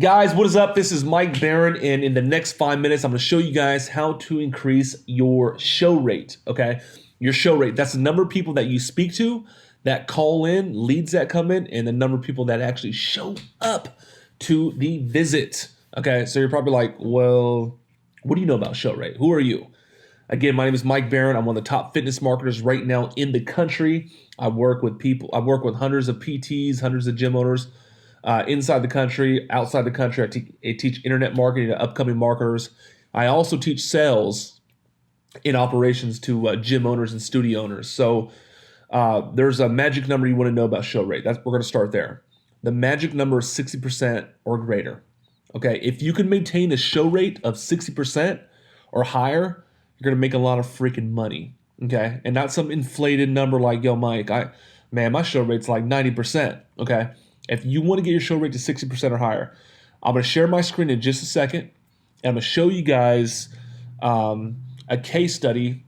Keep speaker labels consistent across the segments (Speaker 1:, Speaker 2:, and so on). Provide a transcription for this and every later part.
Speaker 1: Guys, what is up? This is Mike Barron, and in the next 5 minutes, I'm going to show you guys how to increase your show rate. Okay, your show rate. That's the number of people that you speak to, that call in, leads that come in, and the number of people that actually show up to the visit. Okay, so you're probably like, well, what do you know about show rate? Who are you? Again, my name is Mike Barron. I'm one of the top fitness marketers right now in the country. I work with people. I work with hundreds of PTs, hundreds of gym owners inside the country, outside the country. I teach internet marketing to upcoming marketers. I also teach sales in operations to gym owners and studio owners. So there's a magic number you want to know about show rate. We're going to start there. The magic number is 60% or greater. Okay, if you can maintain a show rate of 60% or higher, you're going to make a lot of freaking money. Okay, and not some inflated number like, yo, Mike, my show rate's like 90%. Okay, if you want to get your show rate to 60% or higher, I'm going to share my screen in just a second, and I'm going to show you guys a case study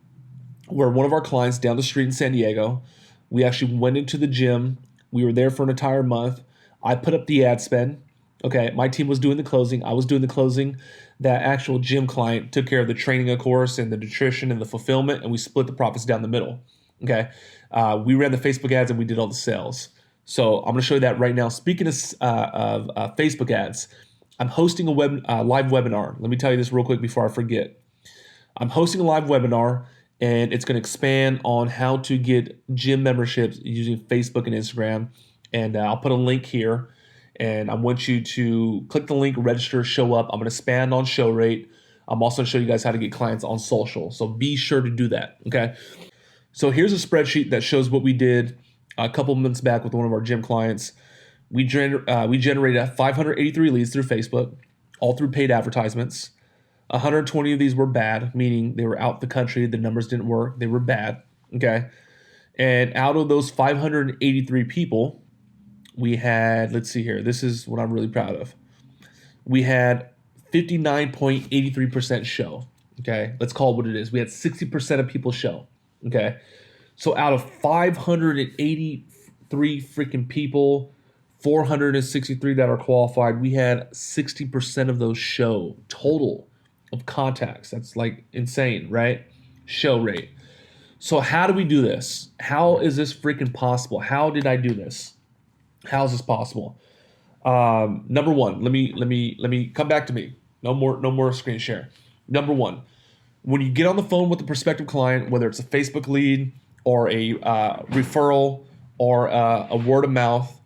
Speaker 1: where one of our clients down the street in San Diego, we actually went into the gym. We were there for an entire month. I put up the ad spend. Okay, my team was doing the closing. I was doing the closing. That actual gym client took care of the training, of course, and the nutrition and the fulfillment, and we split the profits down the middle. Okay, we ran the Facebook ads and we did all the sales. So I'm going to show you that right now. Speaking of Facebook ads, I'm hosting a live webinar. Let me tell you this real quick before I forget. I'm hosting a live webinar, and it's going to expand on how to get gym memberships using Facebook and Instagram. And I'll put a link here, and I want you to click the link, register, show up. I'm going to expand on show rate. I'm also going to show you guys how to get clients on social. So be sure to do that, okay? So here's a spreadsheet that shows what we did a couple months back with one of our gym clients. We generated 583 leads through Facebook, all through paid advertisements. 120 of these were bad, meaning they were out the country. The numbers didn't work. They were bad, okay? And out of those 583 people, we had, let's see here, this is what I'm really proud of. We had 59.83% show, okay? Let's call it what it is. We had 60% of people show, okay? So out of 583 freaking people, 463 that are qualified, we had 60% of those show total of contacts. That's like insane, right? Show rate. So how do we do this? How is this freaking possible? How did I do this? How is this possible? Number one, let me come back to me. No more screen share. Number one, when you get on the phone with a prospective client, whether it's a Facebook lead or a referral or a word of mouth,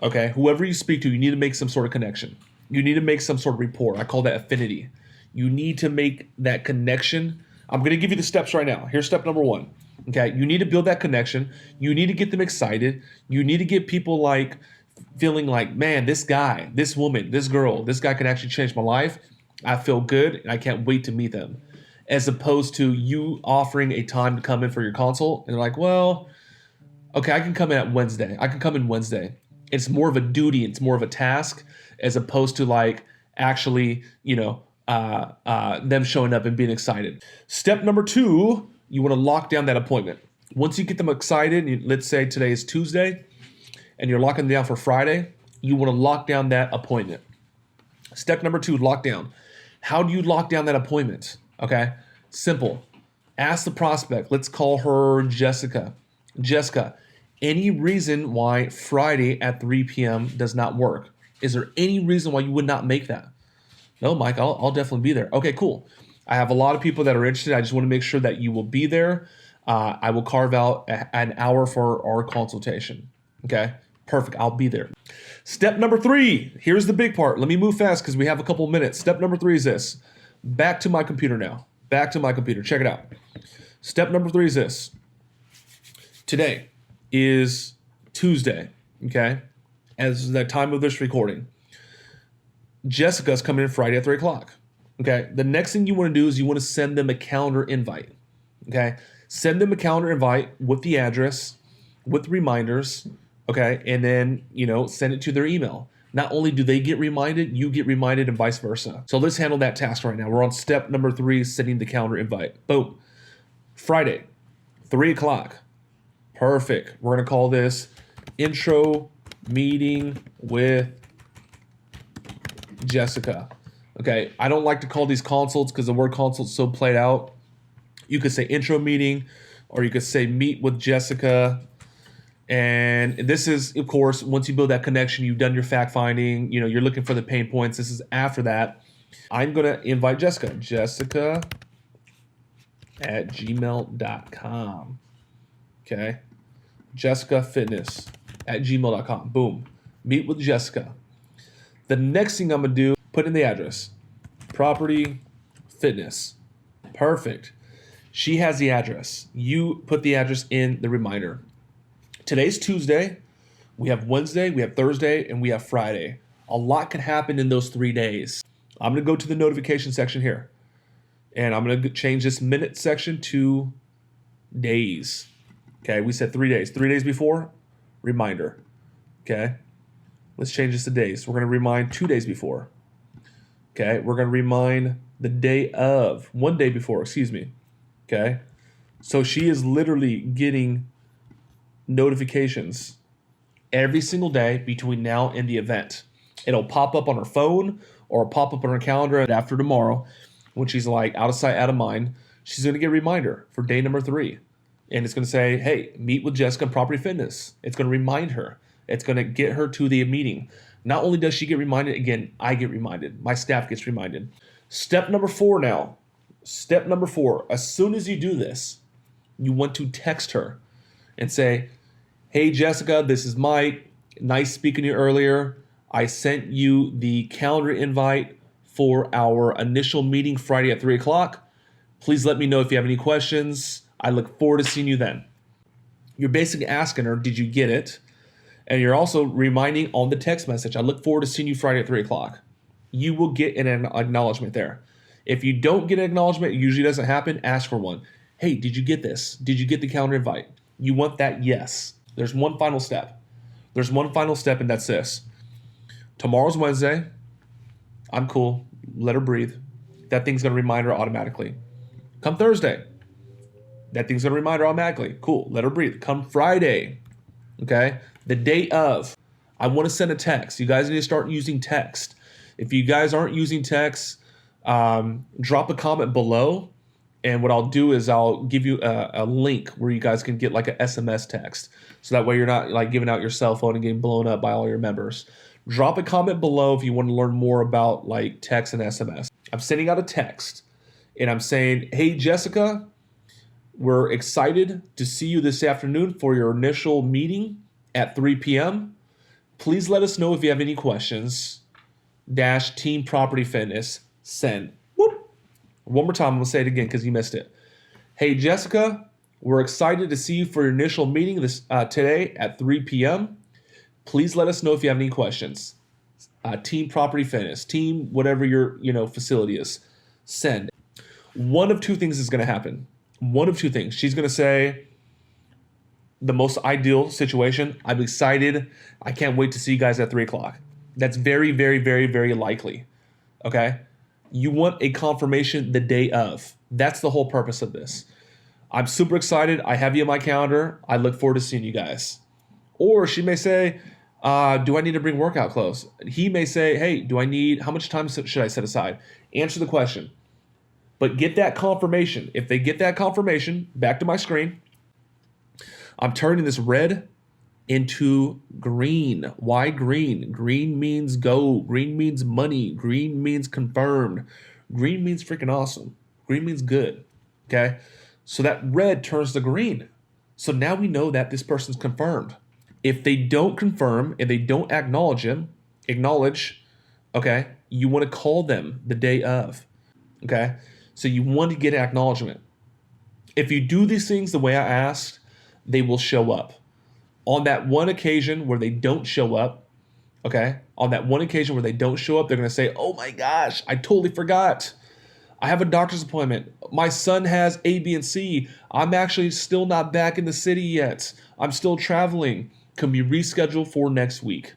Speaker 1: okay, whoever you speak to, you need to make some sort of connection. You need to make some sort of rapport. I call that affinity. You need to make that connection. I'm going to give you the steps right now. Here's step number one. Okay, you need to build that connection. You need to get them excited. You need to get people like feeling like, man, this guy, this woman, this girl, this guy can actually change my life. I feel good and I can't wait to meet them. As opposed to you offering a time to come in for your consult and they're like, well, okay, I can come in at Wednesday. I can come in Wednesday. It's more of a duty. It's more of a task as opposed to like actually, them showing up and being excited. Step number two, you want to lock down that appointment. Once you get them excited, let's say today is Tuesday, and you're locking them down for Friday, you want to lock down that appointment. Step number two, lock down. How do you lock down that appointment? Okay, simple. Ask the prospect. Let's call her Jessica. Jessica, any reason why Friday at 3 p.m. does not work? Is there any reason why you would not make that? No, Mike, I'll definitely be there. Okay, cool. I have a lot of people that are interested. I just want to make sure that you will be there. I will carve out an hour for our consultation. Okay, perfect. I'll be there. Step number three. Here's the big part. Let me move fast because we have a couple of minutes. Step number three is this. Back to my computer now. Back to my computer. Check it out. Step number three is this. Today is Tuesday, okay, as the time of this recording. Jessica's coming in Friday at 3 o'clock. Okay. The next thing you want to do is you want to send them a calendar invite. Okay. Send them a calendar invite with the address, with reminders. Okay. And then, send it to their email. Not only do they get reminded, you get reminded and vice versa. So let's handle that task right now. We're on step number three, sending the calendar invite. Boom. Friday, 3 o'clock. Perfect. We're going to call this intro meeting with Jessica. Okay, I don't like to call these consults because the word consult is so played out. You could say intro meeting, or you could say meet with Jessica. And this is, of course, once you build that connection, you've done your fact finding, you're looking for the pain points. This is after that. I'm going to invite Jessica. Jessica at gmail.com. Okay. Jessica Fitness at gmail.com. Boom. Meet with Jessica. The next thing I'm going to do, put in the address. Property Fitness. Perfect. She has the address. You put the address in the reminder. Today's Tuesday. We have Wednesday, we have Thursday, and we have Friday. A lot can happen in those 3 days. I'm going to go to the notification section here. And I'm going to change this minute section to days. Okay, we said 3 days. 3 days before, reminder. Okay, let's change this to days. We're going to remind 2 days before. Okay, we're going to remind the day of, 1 day before, excuse me. Okay, so she is literally getting notifications every single day between now and the event. It'll pop up on her phone or pop up on her calendar after tomorrow when she's like out of sight, out of mind. She's going to get a reminder for day number 3. And it's going to say, hey, meet with Jessica in Property Fitness. It's going to remind her. It's going to get her to the meeting. Not only does she get reminded, again, I get reminded. My staff gets reminded. Step number 4 now. Step number 4. As soon as you do this, you want to text her and say, hey, Jessica, this is Mike. Nice speaking to you earlier. I sent you the calendar invite for our initial meeting Friday at 3 o'clock. Please let me know if you have any questions. I look forward to seeing you then. You're basically asking her, did you get it? And you're also reminding on the text message, I look forward to seeing you Friday at 3 o'clock. You will get an acknowledgement there. If you don't get an acknowledgement, it usually doesn't happen, ask for one. Hey, did you get this? Did you get the calendar invite? You want that yes. There's one final step. There's one final step, and that's this. Tomorrow's Wednesday. I'm cool. Let her breathe. That thing's going to remind her automatically. Come Thursday. That thing's going to remind her automatically. Cool. Let her breathe. Come Friday. Okay? The day of. I want to send a text. You guys need to start using text. If you guys aren't using text, drop a comment below. And what I'll do is I'll give you a link where you guys can get like an SMS text. So that way you're not like giving out your cell phone and getting blown up by all your members. Drop a comment below if you want to learn more about like text and SMS. I'm sending out a text and I'm saying, hey, Jessica, we're excited to see you this afternoon for your initial meeting at 3 p.m. Please let us know if you have any questions. Team Property Fitness, send. Whoop. One more time, I'm going to say it again because you missed it. Hey, Jessica, we're excited to see you for your initial meeting today at 3 p.m. Please let us know if you have any questions. Team Property Fitness, team whatever your facility is, send. One of two things is going to happen. One of two things. She's going to say, the most ideal situation, I'm excited. I can't wait to see you guys at 3 o'clock. That's very, very, very, very likely. Okay? You want a confirmation the day of. That's the whole purpose of this. I'm super excited. I have you on my calendar. I look forward to seeing you guys. Or she may say, do I need to bring workout clothes? He may say, hey, how much time should I set aside? Answer the question. But get that confirmation. If they get that confirmation, back to my screen, I'm turning this red into green. Why green? Green means go. Green means money. Green means confirmed. Green means freaking awesome. Green means good. Okay? So that red turns to green. So now we know that this person's confirmed. If they don't confirm, if they don't acknowledge, okay, you want to call them the day of. Okay? So you want to get an acknowledgement. If you do these things the way I asked, they will show up. On that one occasion where they don't show up, okay? On that one occasion where they don't show up, they're going to say, oh my gosh, I totally forgot. I have a doctor's appointment. My son has A, B, and C. I'm actually still not back in the city yet. I'm still traveling. Can we reschedule for next week?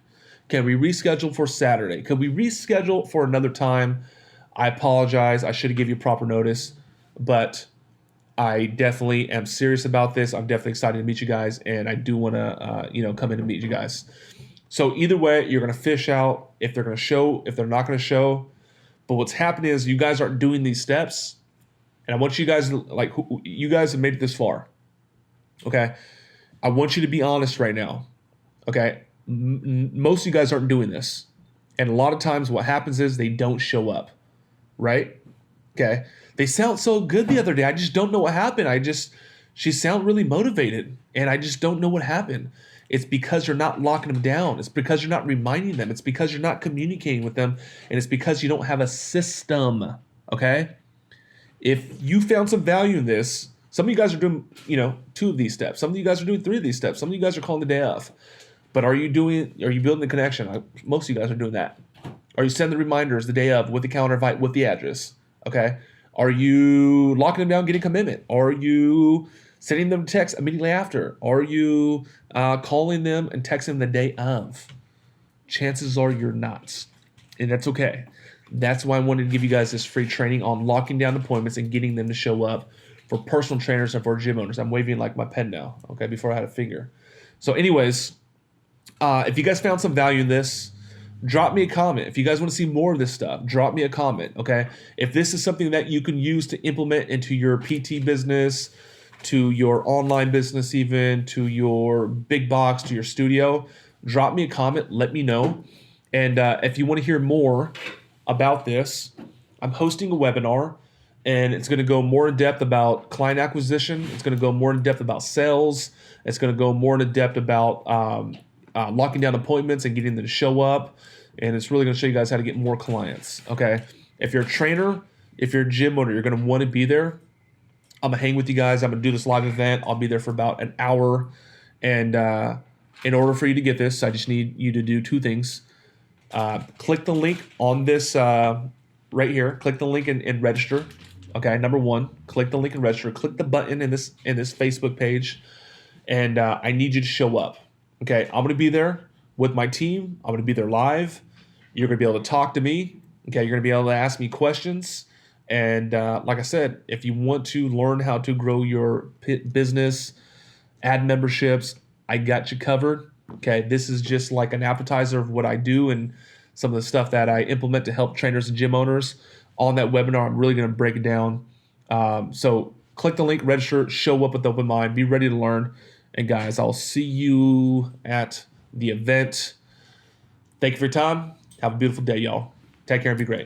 Speaker 1: Can we reschedule for Saturday? Can we reschedule for another time? I apologize. I should have given you proper notice, but I definitely am serious about this. I'm definitely excited to meet you guys, and I do want to, come in and meet you guys. So either way, you're going to fish out if they're going to show, if they're not going to show. But what's happening is you guys aren't doing these steps. And I want you guys, like, you guys have made it this far. Okay. I want you to be honest right now. Okay. Most of you guys aren't doing this. And a lot of times what happens is they don't show up. Right? Okay. They sound so good the other day. I just don't know what happened. She sounded really motivated. And I just don't know what happened. It's because you're not locking them down. It's because you're not reminding them. It's because you're not communicating with them. And it's because you don't have a system. Okay? If you found some value in this, some of you guys are doing, 2 of these steps. Some of you guys are doing 3 of these steps. Some of you guys are calling the day off. But are you building the connection? Most of you guys are doing that. Are you sending the reminders the day of with the calendar invite with the address? Okay. Are you locking them down, getting commitment? Are you sending them text immediately after? Are you calling them and texting them the day of? Chances are you're not. And that's okay. That's why I wanted to give you guys this free training on locking down appointments and getting them to show up for personal trainers and for gym owners. I'm waving like my pen now, okay, before I had a finger. So anyways, if you guys found some value in this, drop me a comment. If you guys want to see more of this stuff, drop me a comment, okay? If this is something that you can use to implement into your PT business, to your online business even, to your big box, to your studio, drop me a comment, let me know. And if you want to hear more about this, I'm hosting a webinar, and it's going to go more in depth about client acquisition. It's going to go more in depth about sales. It's going to go more in depth about locking down appointments and getting them to show up. And it's really going to show you guys how to get more clients. Okay. If you're a trainer, if you're a gym owner, you're going to want to be there. I'm going to hang with you guys. I'm going to do this live event. I'll be there for about an hour. And in order for you to get this, I just need you to do 2 things. Click the link on this right here. Click the link and register. Okay. Number 1, click the link and register. Click the button in this Facebook page. And I need you to show up. Okay. I'm going to be there with my team. I'm going to be there live. You're going to be able to talk to me. Okay. You're going to be able to ask me questions. And like I said, if you want to learn how to grow your business, add memberships, I got you covered. Okay. This is just like an appetizer of what I do and some of the stuff that I implement to help trainers and gym owners. On that webinar, I'm really going to break it down. So click the link, register, show up with open mind, be ready to learn. And guys, I'll see you at the event. Thank you for your time. Have a beautiful day, y'all. Take care and be great.